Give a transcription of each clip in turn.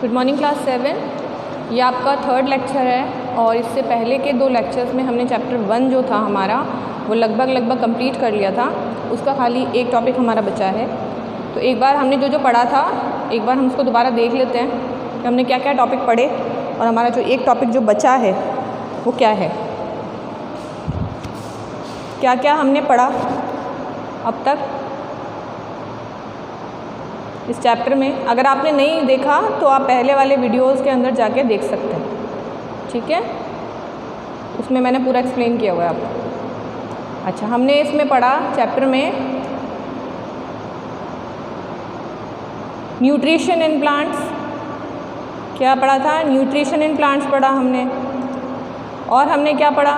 Good morning class 7। ये आपका third lecture है और इससे पहले के 2 लेक्चर्स में हमने चैप्टर 1 जो था हमारा वो लगभग कंप्लीट कर लिया था। उसका खाली एक टॉपिक हमारा बचा है। तो एक बार हमने जो पढ़ा था एक बार हम उसको दोबारा देख लेते हैं कि हमने क्या क्या टॉपिक पढ़े और हमारा जो एक टॉपिक जो बचा है वो क्या है, क्या क्या हमने पढ़ा अब तक इस चैप्टर में। अगर आपने नहीं देखा तो आप पहले वाले वीडियोस के अंदर जाके देख सकते हैं, ठीक है। उसमें मैंने पूरा एक्सप्लेन किया हुआ है आपको। अच्छा, हमने इसमें पढ़ा चैप्टर में न्यूट्रिशन इन प्लांट्स। क्या पढ़ा था? न्यूट्रिशन इन प्लांट्स पढ़ा हमने। और हमने क्या पढ़ा?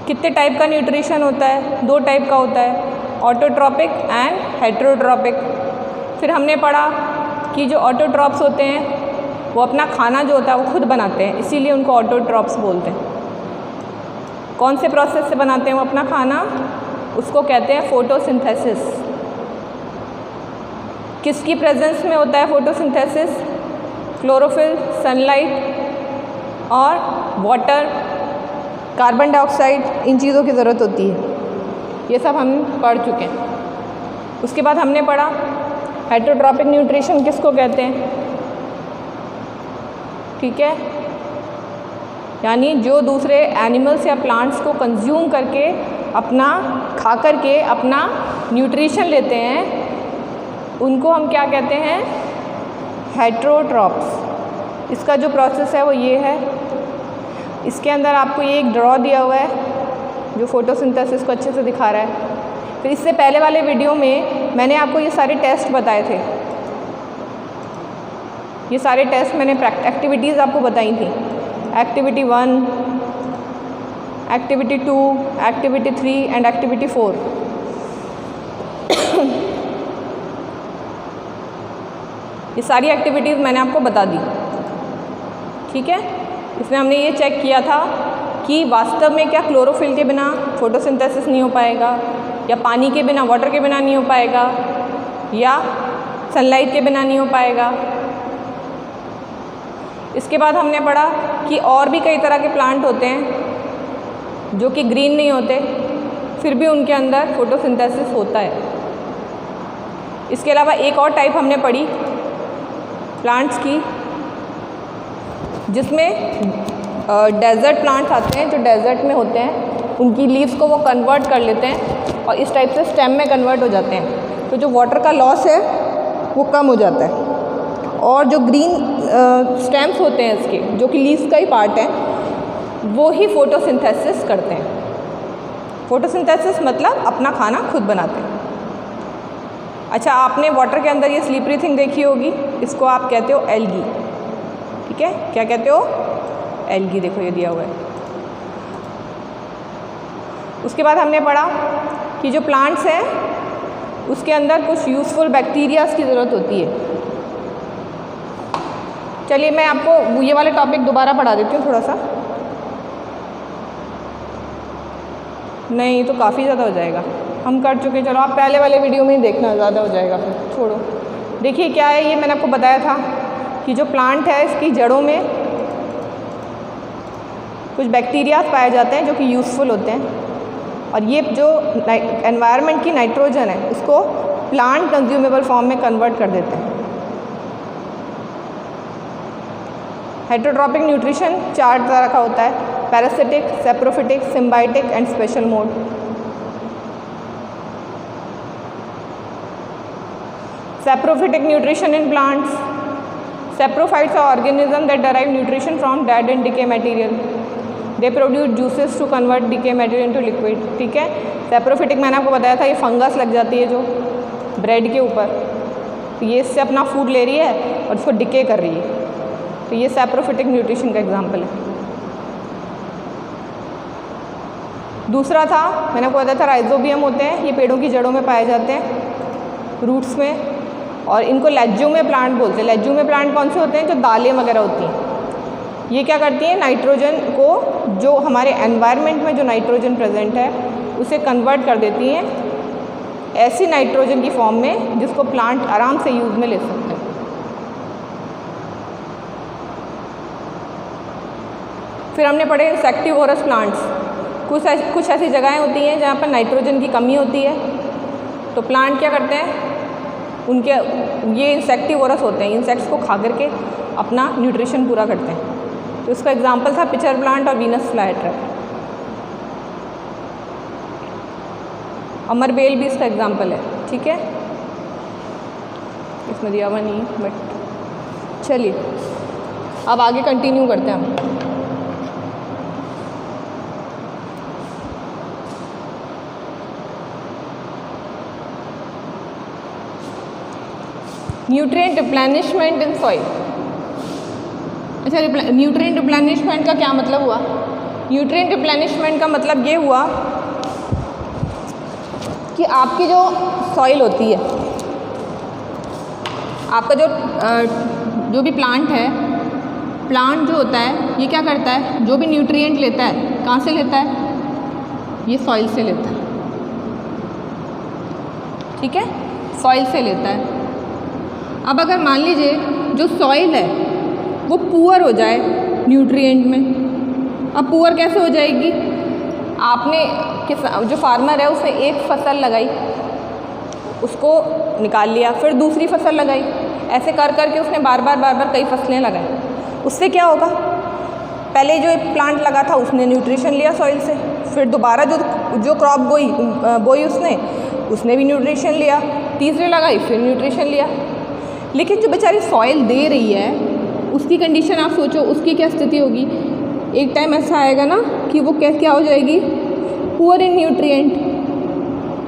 कितने टाइप का न्यूट्रिशन होता है? 2 टाइप का होता है, ऑटोट्रॉपिक एंड हेटेरोट्रॉपिक। फिर हमने पढ़ा कि जो ऑटोट्रॉप्स होते हैं वो अपना खाना जो होता है वो खुद बनाते हैं, इसीलिए उनको ऑटोट्रॉप्स बोलते हैं। कौन से प्रोसेस से बनाते हैं वो अपना खाना? उसको कहते हैं फोटोसिंथेसिस। किसकी प्रेजेंस में होता है फोटोसिंथेसिस? क्लोरोफिल, सनलाइट और वाटर, कार्बन डाइऑक्साइड, इन चीज़ों की ज़रूरत होती है। ये सब हम पढ़ चुके हैं। उसके बाद हमने पढ़ा हेटेरोट्रॉपिक न्यूट्रिशन किसको कहते हैं, ठीक है। यानी जो दूसरे एनिमल्स या प्लांट्स को कंज्यूम करके अपना खा करके अपना न्यूट्रिशन लेते हैं उनको हम क्या कहते हैं? हेटेरोट्रॉप्स। इसका जो प्रोसेस है वो ये है। इसके अंदर आपको ये एक ड्रॉ दिया हुआ है जो फोटोसिंथेसिस को अच्छे से दिखा रहा है। फिर इससे पहले वाले वीडियो में मैंने आपको ये सारे टेस्ट बताए थे। ये सारे टेस्ट मैंने एक्टिविटीज़ आपको बताई थी। Activity 1, activity 2, activity 3 and activity 4। ये सारी एक्टिविटीज़ मैंने आपको बता दी, ठीक है। इसमें हमने ये चेक किया था कि वास्तव में क्या क्लोरोफिल के बिना फोटोसिंथेसिस नहीं हो पाएगा, या पानी के बिना, वाटर के बिना नहीं हो पाएगा, या सनलाइट के बिना नहीं हो पाएगा। इसके बाद हमने पढ़ा कि और भी कई तरह के प्लांट होते हैं जो कि ग्रीन नहीं होते, फिर भी उनके अंदर फोटोसिंथेसिस होता है। इसके अलावा एक और टाइप हमने पढ़ी प्लांट्स की जिसमें डेजर्ट प्लांट्स आते हैं जो डेजर्ट में होते हैं। उनकी लीव्स को वो कन्वर्ट कर लेते हैं और इस टाइप से स्टेम में कन्वर्ट हो जाते हैं, तो जो वाटर का लॉस है वो कम हो जाता है। और जो ग्रीन स्टेम्स होते हैं इसके, जो कि लीव्स का ही पार्ट है, वो ही फोटोसिंथेसिस करते हैं। फोटोसिंथेसिस मतलब अपना खाना खुद बनाते हैं। अच्छा, आपने वाटर के अंदर ये स्लीपरी थिंग देखी होगी, इसको आप कहते हो एल्गी, ठीक है। क्या कहते हो? एल्गी। देखो ये दिया हुआ है। उसके बाद हमने पढ़ा कि जो प्लांट्स हैं उसके अंदर कुछ यूज़फुल बैक्टीरियाज की ज़रूरत होती है। चलिए मैं आपको ये वाला टॉपिक दोबारा पढ़ा देती हूँ थोड़ा सा। नहीं तो काफ़ी ज़्यादा हो जाएगा, हम कर चुके। चलो आप पहले वाले वीडियो में ही देखना, ज़्यादा हो जाएगा फिर छोड़ो। देखिए क्या है, ये मैंने आपको बताया था कि जो प्लांट है इसकी जड़ों में कुछ बैक्टीरिया पाए जाते हैं जो कि यूज़फुल होते हैं, और ये जो एनवायरनमेंट की नाइट्रोजन है उसको प्लांट कंज्यूमेबल फॉर्म में कन्वर्ट कर देते हैं। हेटेरोट्रॉपिक न्यूट्रिशन 4 तरह का होता है: parasitic, saprophytic, symbiotic and special mode. Saprophytic nutrition in plants. Saprophytes are organisms that derive nutrition from dead and decay material. They produce juices to convert decay material into liquid, ठीक है। Saprophytic मैंने आपको बताया था, ये fungus लग जाती है जो ब्रेड के ऊपर, तो ये इससे अपना फूड ले रही है और इसको डिके कर रही है, तो ये सैप्रोफिटिक न्यूट्रिशन का एग्जाम्पल है। दूसरा था, मैंने आपको बताया था राइजोबियम होते हैं, ये पेड़ों की जड़ों में पाए जाते हैं, रूट्स में, और इनको लेज्यूमे प्लांट बोलते हैं। लेज्यूमे प्लांट कौन से होते हैं? जो दालें वगैरह होती हैं। ये क्या करती हैं? नाइट्रोजन को, जो हमारे एनवायरनमेंट में जो नाइट्रोजन प्रेजेंट है उसे कन्वर्ट कर देती हैं ऐसी नाइट्रोजन की फॉर्म में जिसको प्लांट आराम से यूज़ में ले सकते हैं। फिर हमने पढ़े इंसेक्टिवोरस प्लांट्स। कुछ ऐसी जगहें होती हैं जहाँ पर नाइट्रोजन की कमी होती है, तो प्लांट क्या करते हैं, उनके ये इंसेक्टिवोरस होते हैं, इंसेक्ट्स को खा करके अपना न्यूट्रिशन पूरा करते हैं। तो इसका एग्जांपल था पिचर प्लांट और वीनस फ्लाईट्रैप। अमरबेल भी इसका एग्जांपल है, ठीक है, इसमें दिया हुआ नहीं बट चलिए अब आगे कंटिन्यू करते हैं हम। Nutrient replenishment in soil. अच्छा, न्यूट्रिएंट रिप्लेनिशमेंट का क्या मतलब हुआ? न्यूट्रिएंट रिप्लेनिशमेंट का मतलब ये हुआ कि आपकी जो सॉइल होती है, आपका जो भी प्लांट है, प्लांट जो होता है ये क्या करता है, जो भी न्यूट्रिएंट लेता है कहाँ से लेता है, ये सॉइल से लेता है, ठीक है, सॉइल से लेता है। अब अगर मान लीजिए जो सॉइल है वो पुअर हो जाए न्यूट्रिएंट में, अब पुअर कैसे हो जाएगी? आपने जो फार्मर है उसने एक फसल लगाई, उसको निकाल लिया, फिर दूसरी फसल लगाई, ऐसे कर करके उसने बार बार कई फसलें लगाई। उससे क्या होगा, पहले जो प्लांट लगा था उसने न्यूट्रिशन लिया सॉइल से, फिर दोबारा जो क्रॉप बोई उसने भी न्यूट्रिशन लिया, तीसरे लगाई फिर न्यूट्रिशन लिया। लेकिन जो बेचारी सॉइल दे रही है उसकी कंडीशन आप सोचो, उसकी क्या स्थिति होगी? एक टाइम ऐसा आएगा ना कि वो क्या हो जाएगी, पुअर इन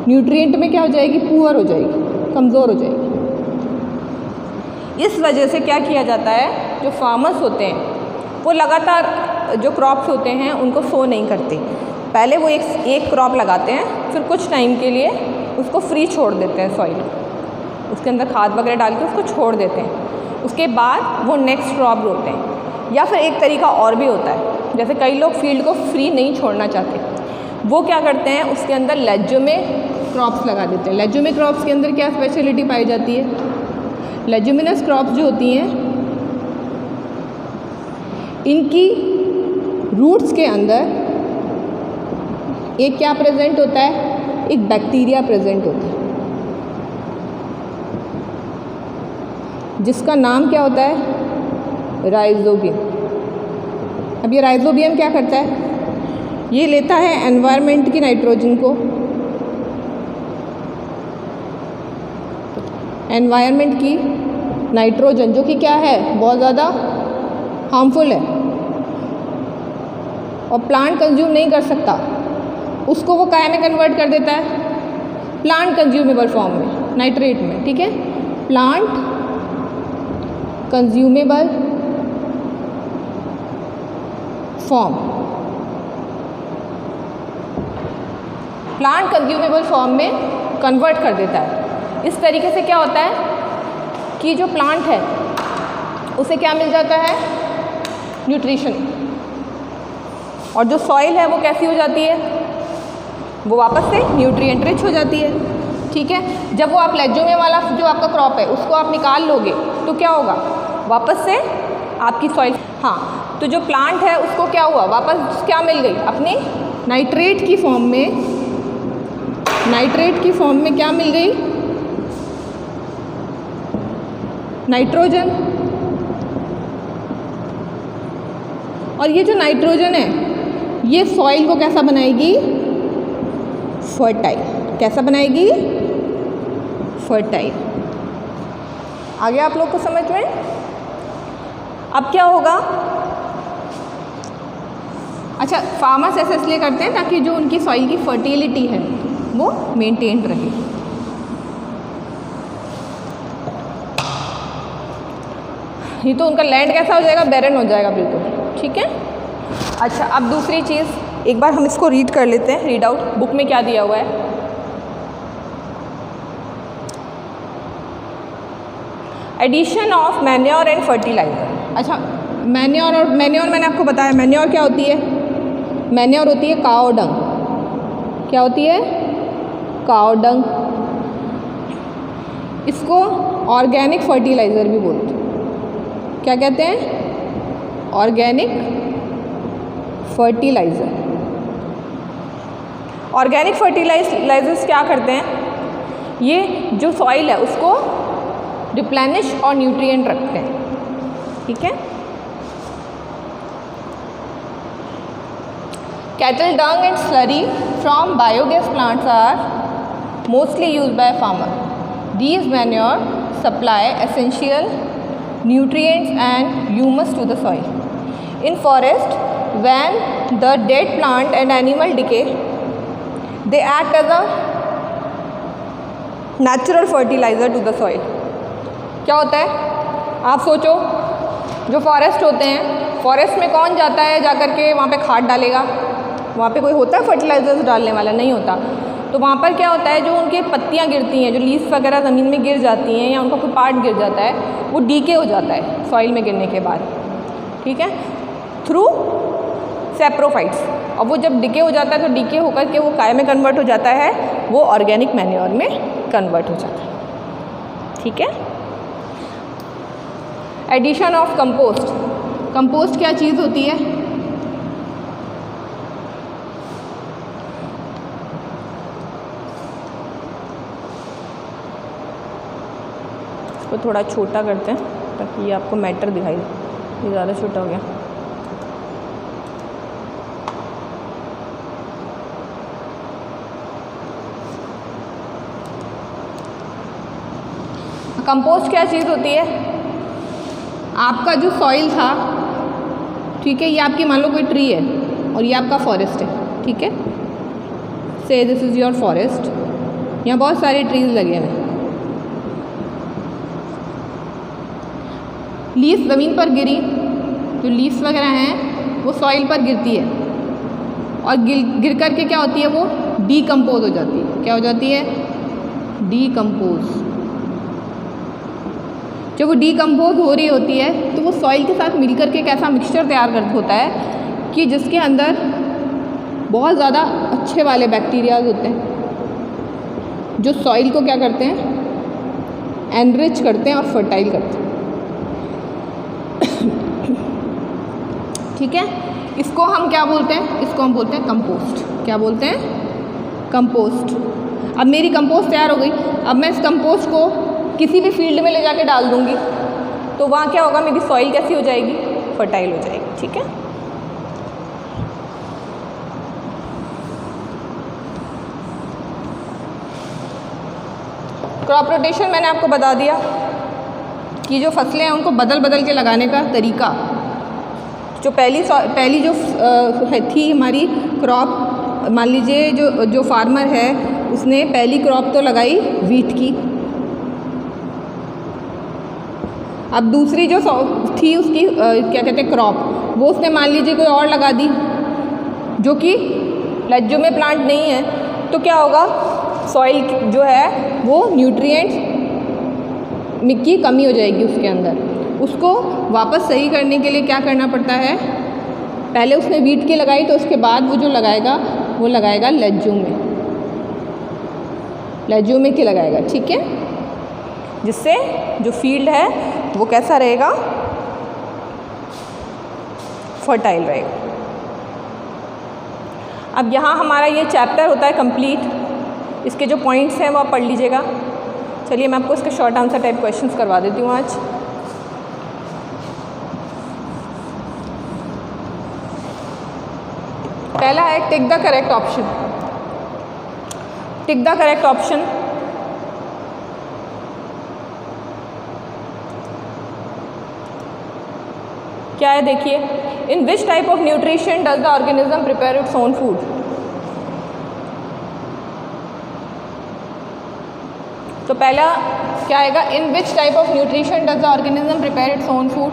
न्यूट्रिएंट में क्या हो जाएगी, पुअर हो जाएगी, कमज़ोर हो जाएगी। इस वजह से क्या किया जाता है, जो फार्मर्स होते हैं वो लगातार जो क्रॉप्स होते हैं उनको सो नहीं करते। पहले वो एक क्रॉप लगाते हैं, फिर कुछ टाइम के लिए उसको फ्री छोड़ देते हैं, सॉइल उसके अंदर खाद वगैरह डाल के उसको छोड़ देते हैं। उसके बाद वो नेक्स्ट क्रॉप बोते हैं। या फिर एक तरीका और भी होता है, जैसे कई लोग फील्ड को फ्री नहीं छोड़ना चाहते, वो क्या करते हैं, उसके अंदर लेज्यूमे क्रॉप्स लगा देते हैं। लेज्यूमे क्रॉप्स के अंदर क्या स्पेशलिटी पाई जाती है? लेज्यूमिनस क्रॉप्स जो होती हैं इनकी रूट्स के अंदर एक क्या प्रेजेंट होता है, एक बैक्टीरिया प्रेजेंट होता है जिसका नाम क्या होता है, राइजोबियम। अब ये राइजोबियम क्या करता है, ये लेता है एनवायरनमेंट की नाइट्रोजन को, एनवायरनमेंट की नाइट्रोजन जो कि क्या है, बहुत ज़्यादा हार्मफुल है और प्लांट कंज्यूम नहीं कर सकता, उसको वो क्या में कन्वर्ट कर देता है, प्लांट कंज्यूमेबल फॉर्म में, नाइट्रेट में, ठीक है, plant consumable form, plant consumable form में कन्वर्ट कर देता है। इस तरीके से क्या होता है कि जो प्लांट है उसे क्या मिल जाता है, न्यूट्रिशन, और जो सॉइल है वो कैसी हो जाती है, वो वापस से न्यूट्रिएंट रिच हो जाती है, ठीक है। जब वो आप लेज्यूमे वाला जो आपका क्रॉप है उसको आप निकाल लोगे तो क्या होगा, वापस से आपकी सॉइल, हाँ, तो जो प्लांट है उसको क्या हुआ, वापस क्या मिल गई, अपने नाइट्रेट की फॉर्म में, नाइट्रेट की फॉर्म में क्या मिल गई, नाइट्रोजन। और ये जो नाइट्रोजन है ये सॉइल को कैसा बनाएगी, फर्टाइल, कैसा बनाएगी, फर्टाइल। आगे आप लोग को समझ में? अब क्या होगा, अच्छा, फार्मर्स ऐसे इसलिए करते हैं ताकि जो उनकी सॉइल की फर्टिलिटी है वो मेंटेन रहे। ये तो उनका लैंड कैसा हो जाएगा, बैरन हो जाएगा बिल्कुल, ठीक है। अच्छा, अब दूसरी चीज़, एक बार हम इसको रीड कर लेते हैं, रीड आउट, बुक में क्या दिया हुआ है। Addition of manure and fertiliser. अच्छा, मैन्योर और मैन्योर मैंने आपको बताया, मैन्योर क्या होती है, मैन्योर होती है काऊ डंग, क्या होती है, काऊ डंग। इसको ऑर्गेनिक फर्टिलाइज़र भी बोलते हैं, क्या कहते हैं, ऑर्गेनिक फर्टिलाइज़र। ऑर्गेनिक फर्टिलाइजर्स क्या करते हैं, ये जो सॉइल है उसको रिप्लेनिश और न्यूट्रिएंट रखते हैं, ठीक है। Cattle dung and slurry from biogas plants are mostly used by farmer. These manure supply essential nutrients and humus to the soil. In forest, when the dead plant and animal decay, they act as a natural fertilizer to the soil. क्या होता है, आप सोचो, जो forest होते हैं, forest में कौन जाता है जा कर के वहाँ पे खाद डालेगा, वहाँ पे कोई होता है फर्टिलाइजर्स डालने वाला, नहीं होता। तो वहाँ पर क्या होता है, जो उनकी पत्तियाँ गिरती हैं, जो लीव्स वगैरह ज़मीन में गिर जाती हैं या उनका कोई पार्ट गिर जाता है, वो डीके हो जाता है सॉइल में गिरने के बाद, ठीक है, थ्रू सैप्रोफाइट्स। और वो जब डीके हो जाता है तो डीके होकर के वो काय में कन्वर्ट हो जाता है, वो ऑर्गेनिक मैन्योर में कन्वर्ट हो जाता है, ठीक है। Addition of compost. कंपोस्ट क्या चीज़ होती है, इसको थोड़ा छोटा करते हैं ताकि ये आपको मैटर दिखाई दे, ये ज़्यादा छोटा हो गया। कंपोस्ट क्या चीज़ होती है, आपका जो सॉइल था, ठीक है, ये आपकी मान लो कोई ट्री है और ये आपका फॉरेस्ट है, ठीक है, से दिस इज़ योर फॉरेस्ट, यहाँ बहुत सारे ट्रीज लगे हैं, लीव्स ज़मीन पर गिरी, जो लीव्स वगैरह हैं वो सॉइल पर गिरती है और गिर कर के क्या होती है, वो डीकम्पोज हो जाती है। क्या हो जाती है, डीकम्पोज। जब वो डीकम्पोज हो रही होती है तो वो सॉइल के साथ मिलकर के एक ऐसा मिक्सचर तैयार होता है कि जिसके अंदर बहुत ज़्यादा अच्छे वाले बैक्टीरियाज होते हैं, जो सॉइल को क्या करते हैं, एनरिच करते हैं और फर्टाइल करते हैं, ठीक है। इसको हम क्या बोलते हैं, इसको हम बोलते हैं कंपोस्ट। क्या बोलते हैं, कंपोस्ट। अब मेरी कंपोस्ट तैयार हो गई, अब मैं इस कंपोस्ट को किसी भी फील्ड में ले जाके डाल दूंगी तो वहाँ क्या होगा, मेरी सॉइल कैसी हो जाएगी, फर्टाइल हो जाएगी, ठीक है। क्रॉप रोटेशन मैंने आपको बता दिया कि जो फसलें हैं उनको बदल बदल के लगाने का तरीका। जो पहली जो थी हमारी क्रॉप, मान लीजिए जो फार्मर है उसने पहली क्रॉप तो लगाई वीट की, अब दूसरी जो थी उसकी क्या कहते हैं क्रॉप, वो उसने मान लीजिए कोई और लगा दी जो कि लज्जो में प्लांट नहीं है, तो क्या होगा, सॉइल जो है वो न्यूट्रिएंट्स की कमी हो जाएगी उसके अंदर। उसको वापस सही करने के लिए क्या करना पड़ता है, पहले उसने वीट की लगाई तो उसके बाद वो जो लगाएगा वो लगाएगा लेज्यूमे की लगाएगा, ठीक है, जिससे जो फील्ड है वो कैसा रहेगा, फर्टाइल रहेगा। अब यहाँ हमारा ये चैप्टर होता है कंप्लीट। इसके जो पॉइंट्स हैं वो आप पढ़ लीजिएगा। चलिए मैं आपको इसके शॉर्ट आंसर टाइप क्वेश्चंस करवा देती हूँ आज। पहला है tick the correct option. Tick the correct option. क्या है देखिए, in which type of nutrition does the organism prepare its own food. तो पहला क्या आएगा, in which type of nutrition does the organism prepare its own food.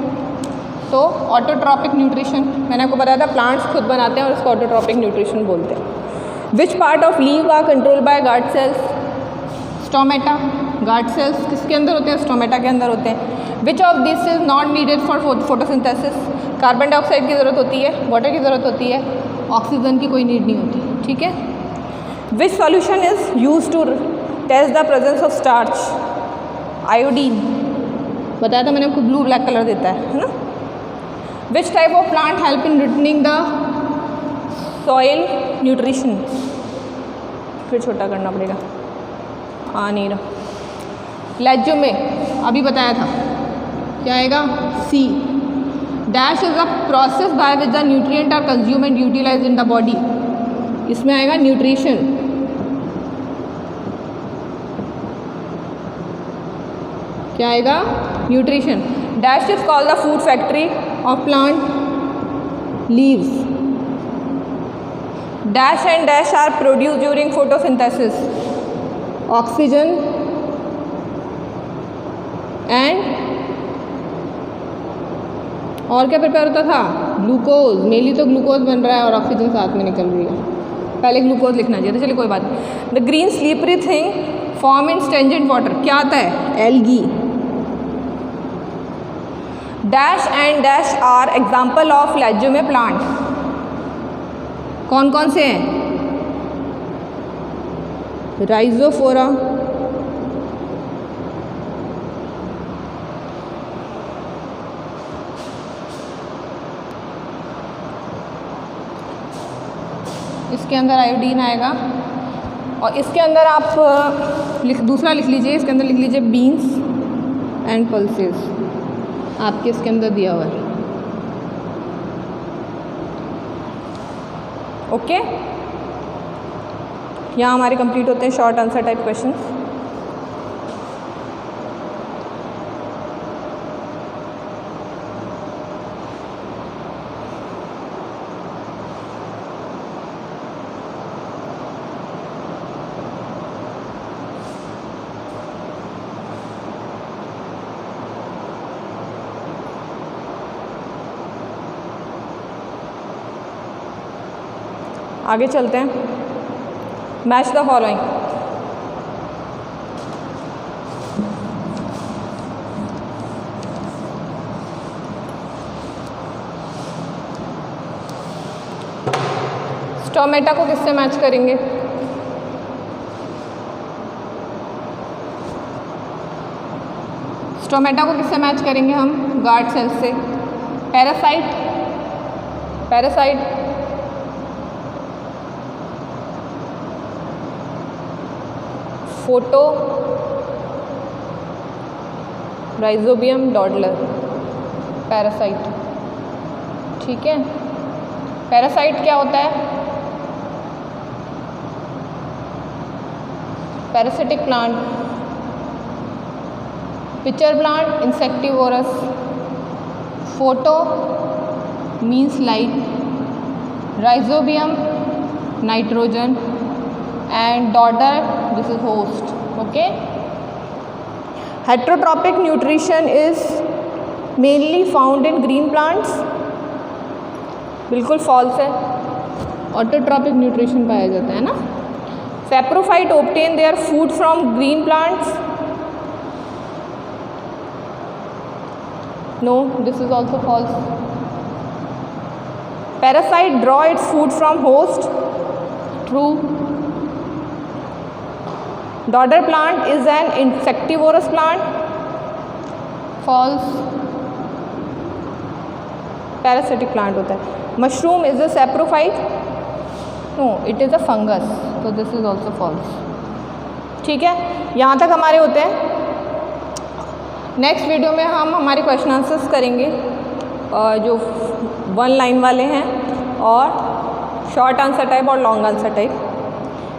तो autotrophic nutrition, मैंने आपको बताया था प्लांट्स खुद बनाते हैं और इसको ऑटोट्रॉपिक न्यूट्रिशन बोलते हैं। Which part of leave are control by guard cells. Stomata. Guard cells किसके अंदर होते हैं, स्टोमेटा के अंदर होते हैं। Which of this is not needed for photosynthesis. Carbon dioxide की ज़रूरत होती है, वाटर की ज़रूरत होती है, ऑक्सीजन की कोई नीड नहीं होती, ठीक है। Which solution is use to test the presence of starch. Iodine, बताया था मैंने आपको, ब्लू ब्लैक कलर देता है ना। विच type of plant help in returning the soil nutrition, फिर छोटा करना पड़ेगा, आ नहीं रहा। लेज्यूम में अभी बताया था, क्या आएगा? C. Dash is a process by which the nutrient are consume and utilize in the body, इसमें आएगा न्यूट्रिशन। क्या आएगा? Nutrition. Dash is called the food factory of plant leaves. Dash and dash are produce during photosynthesis, oxygen and और क्या prepare होता था? Glucose. Mainly तो glucose बन रहा है और ऑक्सीजन साथ में निकल रही है, पहले ग्लूकोज लिखना चाहिए था, चलिए कोई बात नहीं। The green slippery thing form in stagnant water, क्या आता है? Algae. Dash and dash are example of legume plant, कौन कौन से हैं? राइजोफोरा, इसके अंदर आयोडीन आएगा, और इसके अंदर आप दूसरा लिख लीजिए, इसके अंदर लिख लीजिए बीन्स एंड पल्सेस, आपके इसके अंदर दिया हुआ है। ओके, यहाँ हमारे कंप्लीट होते हैं शॉर्ट आंसर टाइप क्वेश्चंस। आगे चलते हैं। Match the following. स्टोमेटा को किससे मैच करेंगे? स्टोमेटा को किससे मैच करेंगे हम? गार्ड सेल से। Parasite, parasite photo rhizobium dodder, parasite. ठीक है, पैरासाइट क्या होता है? Parasitic plant. Picture plant insectivorous. Photo means light, rhizobium nitrogen and daughter this is host. Okay, heterotropic nutrition is mainly found in green plants, बिल्कुल false है। Autotrophic nutrition पाया जाता है ना। Saprophyte obtain their food from green plants, no this is also false। parasite draw its food from host, true। Dodder plant is an insectivorous plant, false। parasitic plant होता है। mushroom is a saprophyte, no it is a fungus, so this is also false। ठीक है, यहाँ तक हमारे होते हैं। Next video में हम हमारे क्वेश्चन आंसर्स करेंगे जो 1 लाइन वाले हैं, और शॉर्ट आंसर टाइप और लॉन्ग आंसर टाइप।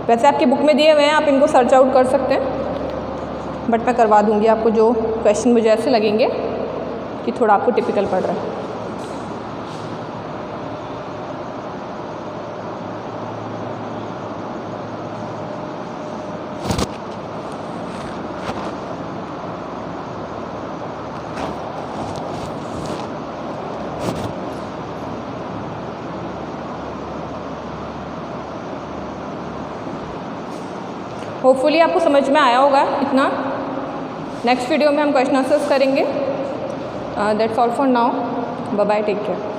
वैसे आपकी बुक में दिए हुए हैं, आप इनको सर्च आउट कर सकते हैं, बट मैं करवा दूंगी आपको जो क्वेश्चन मुझे ऐसे लगेंगे कि थोड़ा आपको टिपिकल पड़ रहा है। होपफुली आपको समझ में आया होगा इतना। नेक्स्ट वीडियो में हम क्वेश्चन आंसर्स करेंगे। That's all for now, bye bye, take care.